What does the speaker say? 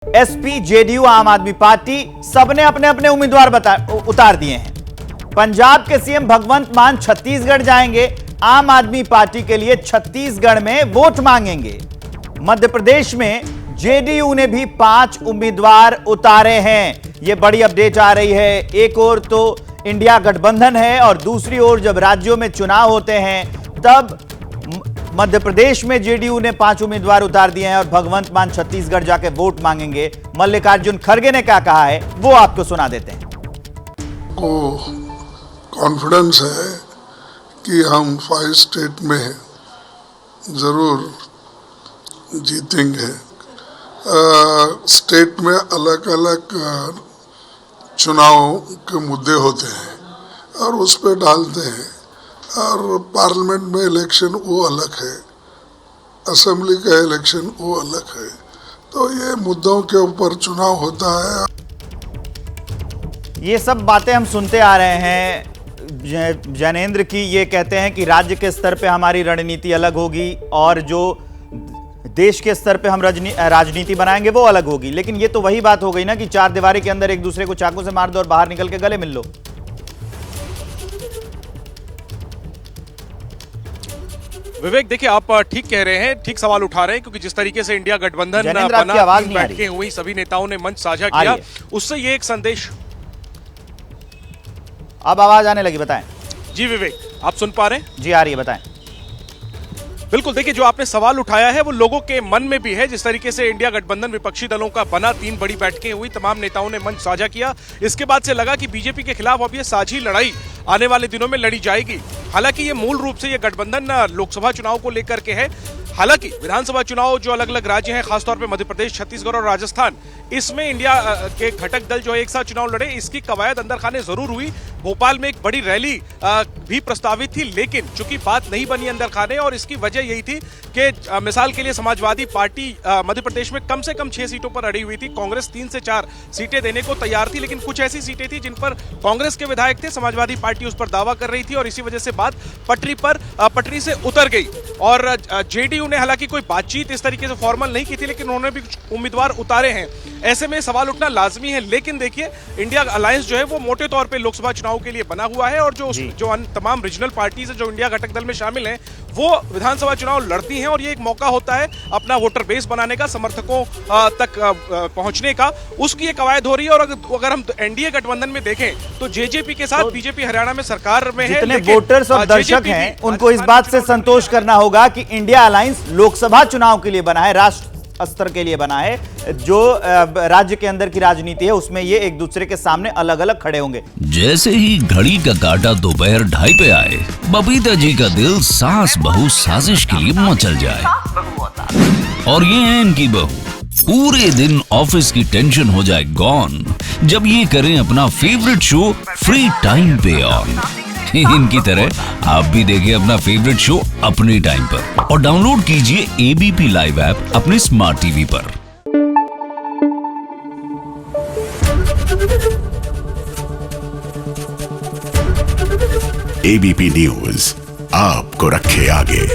SP, JDU, आम आदमी party सबने अपने अपने उम्मीदवार उतार दिए हैं। पंजाब के सीएम भगवंत मान छत्तीसगढ़ जाएंगे, आम आदमी पार्टी के लिए छत्तीसगढ़ में वोट मांगेंगे। मध्य प्रदेश में जेडीयू ने भी 5 उम्मीदवार उतारे हैं। यह बड़ी अपडेट आ रही है। एक ओर तो इंडिया गठबंधन है और दूसरी ओर जब राज्यों में चुनाव होते हैं तब मध्य प्रदेश में जेडीयू ने 5 उम्मीदवार उतार दिए हैं और भगवंत मान छत्तीसगढ़ जाके वोट मांगेंगे। मल्लिकार्जुन खड़गे ने क्या कहा है वो आपको सुना देते हैं। को कॉन्फिडेंस है कि हम 5 स्टेट में जरूर जीतेंगे। स्टेट में अलग अलग चुनाव के मुद्दे होते हैं और उस पर डालते हैं, और पार्लियामेंट में इलेक्शन वो अलग है, असेंबली का इलेक्शन वो अलग है, तो ये मुद्दों के ऊपर चुनाव होता है। ये सब बातें हम सुनते आ रहे हैं जैनेंद्र की। ये कहते हैं कि राज्य के स्तर पे हमारी रणनीति अलग होगी और जो देश के स्तर पे हम राजनीति बनाएंगे वो अलग होगी। लेकिन ये तो वही बात हो गई ना कि 4 दीवारी के अंदर एक दूसरे को चाकू से मार दो और बाहर निकल के गले मिल लो। विवेक, देखिए आप ठीक कह रहे हैं, ठीक सवाल उठा रहे हैं, क्योंकि जिस तरीके से इंडिया गठबंधन बना, बैठकें हुई, सभी नेताओं ने मंच साझा किया, उससे ये एक संदेश। अब आवाज आने लगी, बताएं। जी विवेक, आप सुन पा रहे हैं? जी आ रही है, बताएं। बिल्कुल, देखिए जो आपने सवाल उठाया है वो लोगों के मन में भी है। जिस तरीके से इंडिया गठबंधन विपक्षी दलों का बना, 3 बड़ी बैठकें हुई, तमाम नेताओं ने मंच साझा किया। इसके बाद से लगा कि बीजेपी के खिलाफ अब ये साझी लड़ाई आने वाले दिनों में लड़ी जाएगी। हालांकि ये मूल रूप से ये गठबंधन लोकसभा चुनाव को लेकर के है। हालांकि विधानसभा चुनाव जो अलग अलग राज्य हैं, खासतौर पे मध्य प्रदेश, छत्तीसगढ़ और राजस्थान, इसमें इंडिया के घटक दल जो है एक साथ चुनाव लड़े, इसकी कवायद अंदर खाने जरूर हुई। भोपाल में एक बड़ी रैली भी प्रस्तावित थी, लेकिन चूंकि बात नहीं बनी अंदर खाने, और इसकी वजह यही थी कि मिसाल के लिए समाजवादी पार्टी मध्य प्रदेश में कम से कम 6 सीटों पर अड़ी हुई थी। कांग्रेस 3 से 4 सीटें देने को तैयार थी, लेकिन कुछ ऐसी सीटें थी जिन पर कांग्रेस के विधायक थे, समाजवादी पार्टी उस पर दावा कर रही थी, और इसी वजह से बात पटरी से उतर गई। और जेडीयू ने हालांकि कोई बातचीत इस तरीके से फॉर्मल नहीं की थी, लेकिन उन्होंने भी कुछ उम्मीदवार उतारे हैं। ऐसे में सवाल उठना लाजमी है। लेकिन देखिए, इंडिया अलायंस जो है वो मोटे तौर पे लोकसभा चुनाव के लिए बना हुआ है, और जो तमाम रीजनल पार्टीज है जो इंडिया घटक दल में शामिल हैं, वो विधानसभा चुनाव लड़ती हैं, और ये एक मौका होता है अपना वोटर बेस बनाने का, समर्थकों तक पहुंचने का। उसकी ये कवायद हो रही है। और अगर हम एनडीए गठबंधन में देखें तो जेजेपी के साथ बीजेपी हरियाणा में सरकार में है। जितने वोटर्स और दर्शक हैं उनको इस बात से संतोष करना होगा कि इंडिया अलायंस लोकसभा चुनाव के लिए बना है, राष्ट्र स्तर के लिए बना है। जो राज्य के अंदर की राजनीति है उसमें ये एक दूसरे के सामने अलग अलग खड़े होंगे। जैसे ही घड़ी का काटा दोपहर 2:30 पे आए, बबीता जी का दिल सास बहू साजिश के लिए मचल जाए। और ये है इनकी बहू, पूरे दिन ऑफिस की टेंशन हो जाए गॉन जब ये करें अपना फेवरेट शो फ्री टाइम पे ऑन। इनकी तरह आप भी देखिए अपना फेवरेट शो अपने टाइम पर, और डाउनलोड कीजिए एबीपी लाइव ऐप अपने स्मार्ट टीवी पर। एबीपी न्यूज आपको रखे आगे।